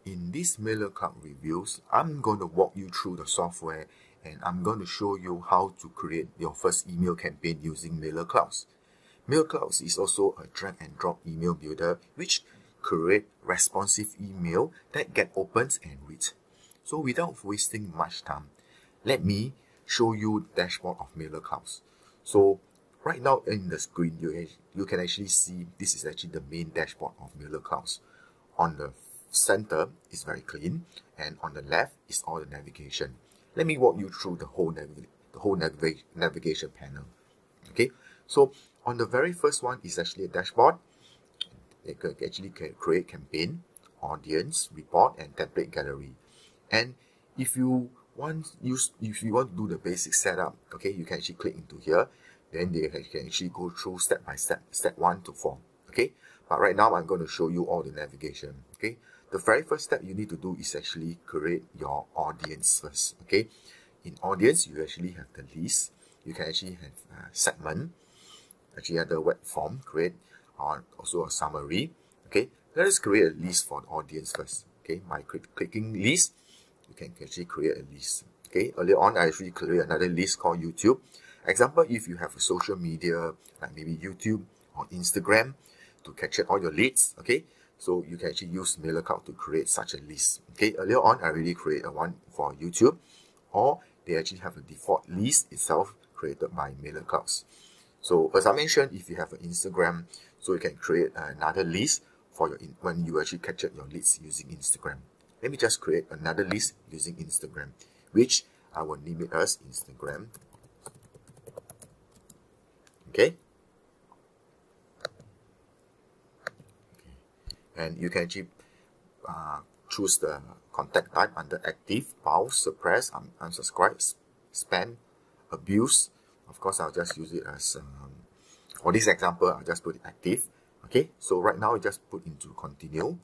In this Mailercloud reviews, I'm going to walk you through the software and I'm going to show you how to create your first email campaign using Mailercloud. Mailercloud is also a drag and drop email builder which create responsive email that get opened and read. So without wasting much time, let me show you the dashboard of Mailercloud. So right now in the screen, you can actually see this is actually the main dashboard of Mailercloud. On the center is very clean, and on the left is all the navigation. Let me walk you through the whole navigation panel. Okay, so on the very first one is actually a dashboard. You can actually create campaign, audience, report, and template gallery. And if you want to do the basic setup, okay, you can actually click into here. Then you can actually go through step by step, step 1 to 4. Okay, but right now I'm going to show you all the navigation. Okay, the very first step you need to do is actually create your audience first. Okay, in audience you actually have the list. You can actually have segment, actually have the web form, create also a summary. Okay, let us create a list for the audience first. Okay, by clicking list, you can actually create a list. Okay, earlier on I actually create another list called YouTube. Example, if you have a social media like maybe YouTube or Instagram to capture all your leads, okay, so you can actually use Mailercloud to create such a list. Okay, earlier on I already created one for YouTube, or they actually have a default list itself created by Mailercloud. So as I mentioned, if you have an Instagram, so you can create another list for your when you actually capture your leads using Instagram. Let me just create another list using Instagram, which I will name it as Instagram. Okay. And you can actually choose the contact type under active, pause, suppress, unsubscribe, spam, abuse. Of course, I'll just use it as, for this example, I'll just put it active. Okay, so right now, I just put into continue.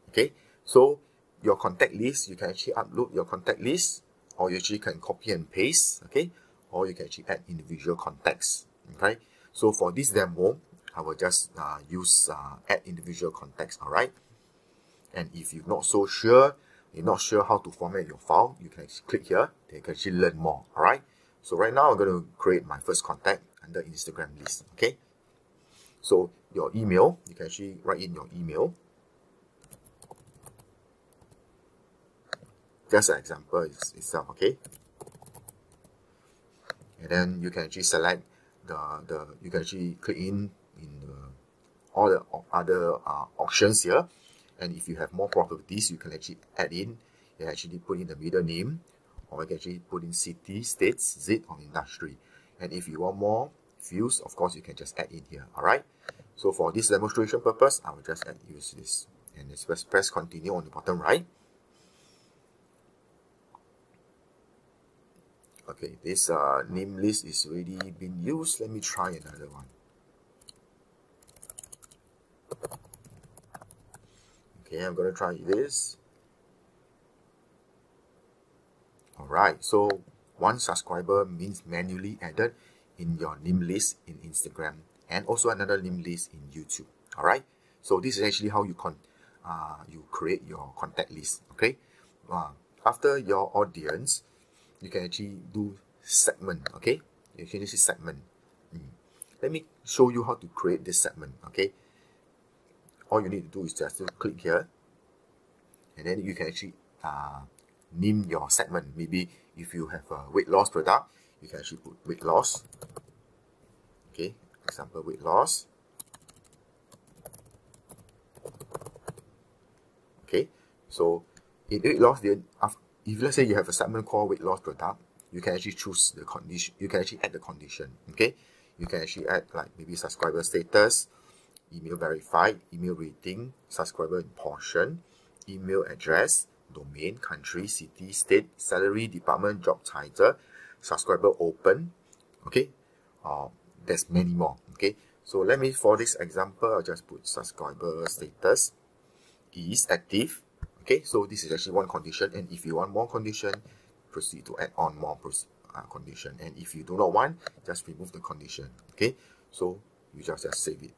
Okay, so your contact list, you can actually upload your contact list, or you actually can copy and paste. Okay, or you can actually add individual contacts. Okay, so for this demo, I will just use add individual contacts. All right, and if you're not sure how to format your file, you can actually click here. You can actually learn more. All right, so right now I'm going to create my first contact under Instagram list. Okay, so your email, you can actually write in your email. Just an example itself. Okay, and then you can actually select you can actually click in all the other options here, and if you have more properties, you can actually add in. You can actually put in the middle name, or you can actually put in city, states, zip, or industry. And if you want more fields, of course you can just add in here. All right, so for this demonstration purpose, I will just use this, and let's press continue on the bottom right. Okay, this name list is already been used. Let me try another one. Okay, I'm going to try this. Alright, so one subscriber means manually added in your name list in Instagram, and also another name list in YouTube. Alright, so this is actually how you create your contact list. Okay, after your audience, you can actually do segment. Okay, you can see segment. Let me show you how to create this segment. Okay, all you need to do is just to click here, and then you can actually name your segment. Maybe if you have a weight loss product, you can actually put weight loss. Okay, example weight loss. Okay, so in weight loss, then if let's say you have a segment called weight loss product, you can actually choose the condition. You can actually add the condition. Okay, you can actually add like maybe subscriber status, email verified, email rating, subscriber in portion, email address, domain, country, city, state, salary, department, job title, subscriber open. Okay, there's many more. Okay, so let me, for this example, I'll just put subscriber status is active. Okay, so this is actually one condition, and if you want more condition, proceed to add on more condition, and if you do not want, just remove the condition. Okay, so you just save it.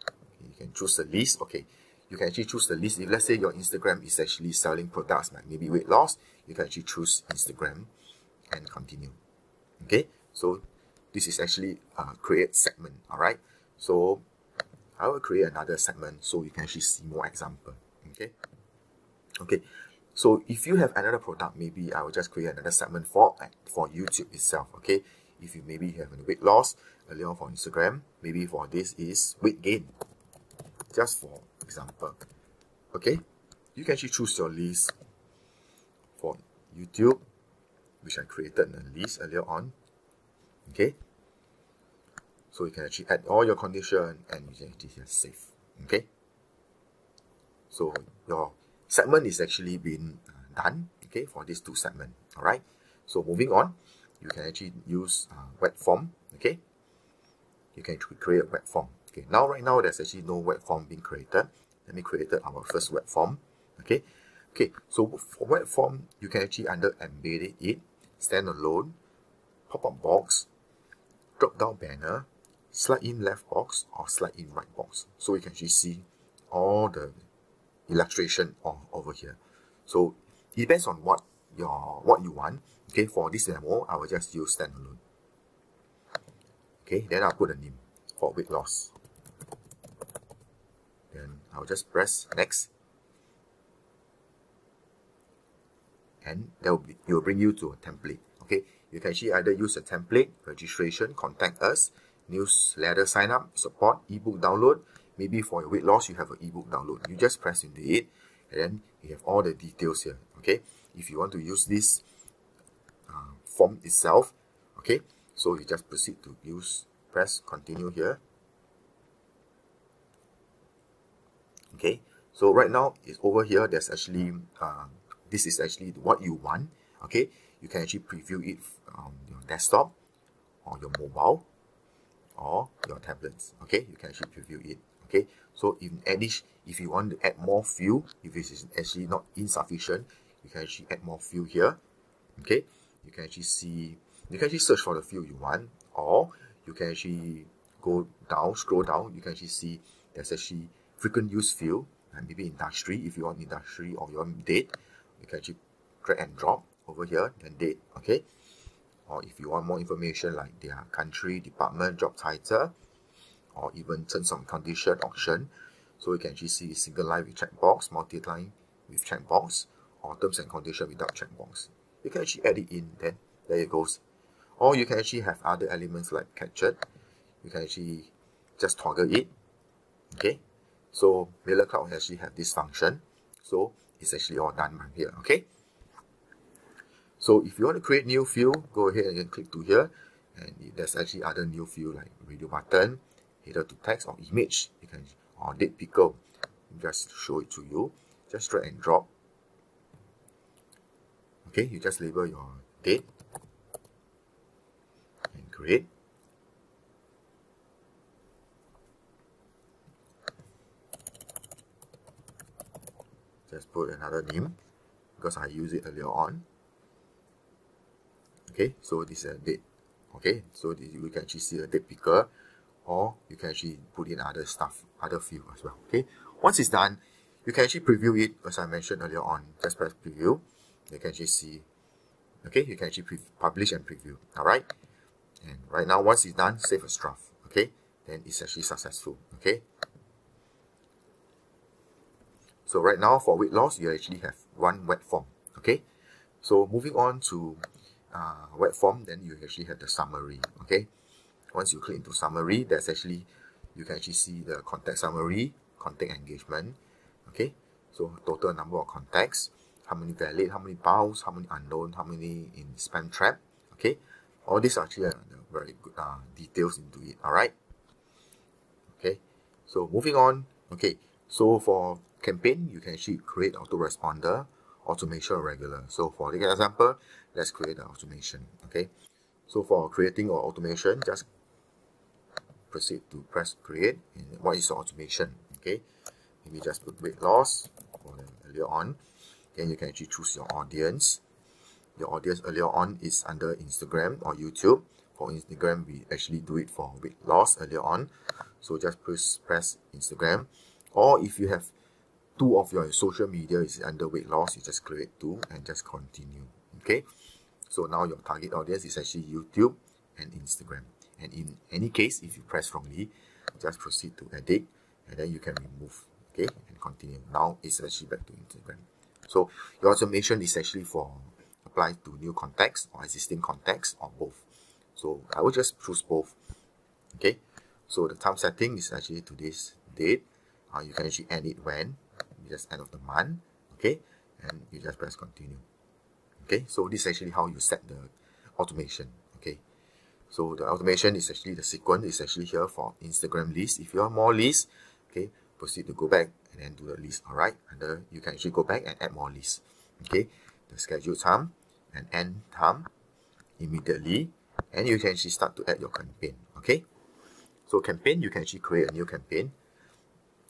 Okay, you can choose the list. Okay, you can actually choose the list. If let's say your Instagram is actually selling products like maybe weight loss, you can actually choose Instagram and continue. Okay, so this is actually create segment. All right, so I will create another segment so you can actually see more example. Okay, so if you have another product, maybe I will just create another segment for YouTube itself. Okay, if you maybe have a weight loss earlier on for Instagram, maybe for this is weight gain, just for example. Okay, you can actually choose your list for YouTube, which I created a list earlier on. Okay, so you can actually add all your condition and you can actually save. Okay, so your segment is actually been done. Okay, for these two segments. All right, so moving on, you can actually use web form. Okay, you can create a web form. Okay, right now there's actually no web form being created. Let me create our first web form. Okay, so for web form, you can actually under embed it, standalone, pop-up box, drop down banner, slide in left box or slide in right box. So you can actually see all the illustration over here. So it depends on what you want. Okay, for this demo, I will just use standalone. Okay, then I'll put a name for weight loss. Then I'll just press next, and it will bring you to a template. Okay, you can actually either use a template, registration, contact us, newsletter sign up, support, ebook download. Maybe for your weight loss, you have an ebook download. You just press into it, and then you have all the details here. Okay, if you want to use this form itself, okay, so you just proceed to press continue here. Okay, so right now it's over here. There's actually this is actually what you want. Okay, you can actually preview it on your desktop or your mobile or your tablets. Okay, you can actually preview it. Okay, so if you want to add more field, if it is actually not insufficient, you can actually add more field here. Okay, you can actually search for the field you want, or you can actually scroll down, you can actually see there's actually frequent use field, and maybe industry. If you want industry or you want date, you can actually drag and drop over here, then date. Okay, or if you want more information like their country, department, job title, or even terms and condition option, so you can actually see single line with checkbox, multi-line with checkbox, or terms and condition without checkbox. You can actually add it in, then there it goes. Or you can actually have other elements like captured. You can actually just toggle it. Okay, so Mailercloud actually have this function, so it's actually all done from here. Okay, so if you want to create new field, go ahead and click to here, and there's actually other new field like radio button, header to text, or image. You can, or date picker. Just show it to you. Just drag and drop. Okay, you just label your date and create. Just put another name because I used it earlier on. Okay, so this is a date. Okay, so we can actually see a date picker, or you can actually put in other stuff, other field as well. Okay, once it's done, you can actually preview it as I mentioned earlier on. Just press preview. You can actually see. Okay, you can actually publish and preview. All right, and right now once it's done, save as draft. Okay, then it's actually successful. Okay, so right now for weight loss, you actually have one web form. Okay, so moving on to web form, then you actually have the summary. Okay, once you click into summary, there's actually, you can actually see the contact summary, contact engagement. Okay, so total number of contacts, how many valid, how many bounce, how many unknown, how many in spam trap. Okay, all these actually are very good details into it. All right, okay, so moving on. Okay, so for campaign, you can actually create autoresponder, automation, regular. So for the example, let's create the automation. Okay, so for creating or automation, just proceed to press create. And what is your automation? Okay, maybe just put weight loss for earlier on. Then you can actually choose your audience. Your audience earlier on is under Instagram or YouTube. For Instagram, we actually do it for weight loss earlier on. So just press Instagram. Or if you have two of your social media is under weight loss, you just create two and just continue. Okay, so now your target audience is actually YouTube and Instagram. And in any case, if you press wrongly, just proceed to edit and then you can remove. Okay, and continue. Now it's actually back to Instagram. So your automation is actually for apply to new contacts or existing contacts or both. So I will just choose both. Okay, so the time setting is actually today's date. You can actually end it when just end of the month. Okay, and you just press continue. Okay, so this is actually how you set the automation. Okay, so the automation is actually the sequence is actually here for Instagram list. If you have more lists, okay, proceed to go back and then do the list. All right, and you can actually go back and add more lists. Okay, the schedule time and end time immediately, and you can actually start to add your campaign. Okay, so campaign, you can actually create a new campaign.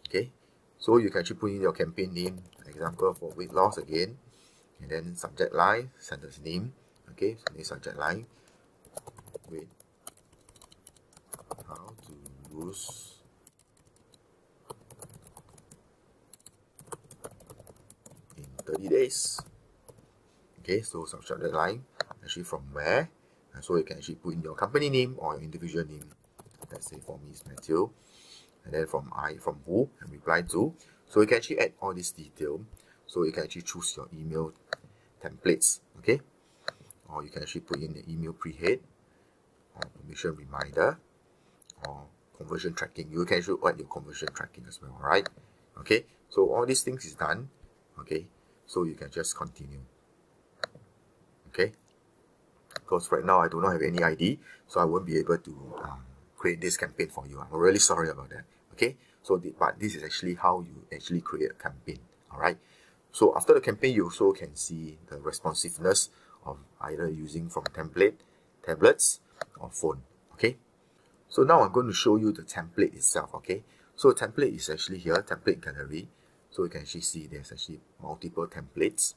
Okay, so you can actually put in your campaign name, example for weight loss again, and then subject line, sentence name. Okay, so the subject line, weight, how to lose in 30 days. Okay, so subject line, actually from where, and so you can actually put in your company name or your individual name. Let's say for me is Matthew, and then from who and reply to. So you can actually add all this detail. So you can actually choose your email templates. Okay, or you can actually put in the email pre-head or permission reminder or conversion tracking. You can actually add your conversion tracking as well. Right? Okay, so all these things is done. Okay, so you can just continue. Okay, because right now I do not have any ID, so I won't be able to create this campaign for you. I'm really sorry about that. Okay, so but this is actually how you actually create a campaign. All right, so after the campaign, you also can see the responsiveness of either using from template, tablets, or phone. Okay, so now I'm going to show you the template itself. Okay, so template is actually here, template gallery. So you can actually see there's actually multiple templates.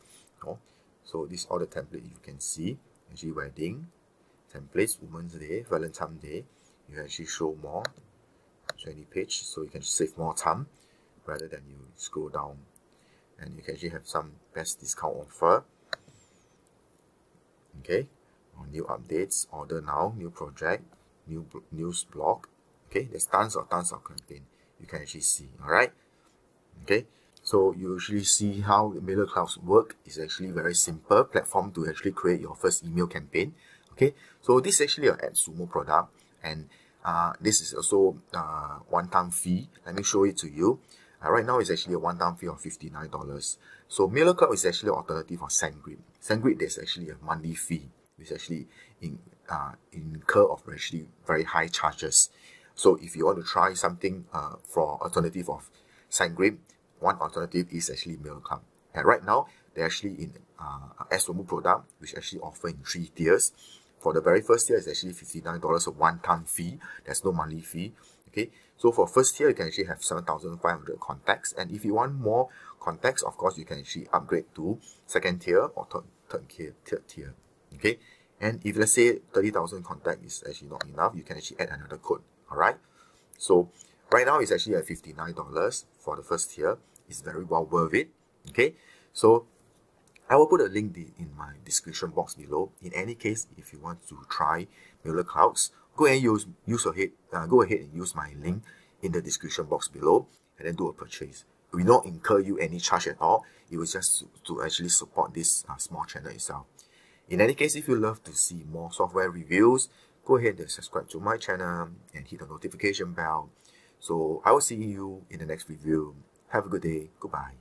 So these are the templates you can see. Actually, wedding templates, Women's Day, Valentine's Day. You actually show more 20 page, so you can save more time rather than you scroll down. And you can actually have some best discount offer. Okay, or new updates, order now, new project, new news blog. Okay, there's tons of campaign you can actually see. All right. Okay, so you usually see how Mailercloud work. Is actually very simple platform to actually create your first email campaign. Okay, so this is actually an AdSumo product, and this is also one-time fee. Let me show it to you. Right now it's actually a one-time fee of $59. So Mailercloud is actually an alternative for SendGrid. SendGrid, there's actually a monthly fee, which actually incur of actually very high charges. So if you want to try something for alternative of SendGrid, one alternative is actually Mailercloud. And right now they're actually in AdSumo product, which actually offer in 3 tiers. For the very first tier, it's actually $59, a one-time fee. There's no monthly fee. Okay, so for first tier, you can actually have 7,500 contacts. And if you want more contacts, of course, you can actually upgrade to second tier or third tier. Okay, and if let's say 30,000 contacts is actually not enough, you can actually add another code. All right. So right now, it's actually at $59 for the first tier. It's very well worth it. Okay, so I will put a link in my description box below. In any case, if you want to try Mailercloud, go ahead and use my link in the description box below and then do a purchase. It will not incur you any charge at all. It was just to actually support this small channel itself. In any case, if you love to see more software reviews, go ahead and subscribe to my channel and hit the notification bell. So I will see you in the next review. Have a good day. Goodbye.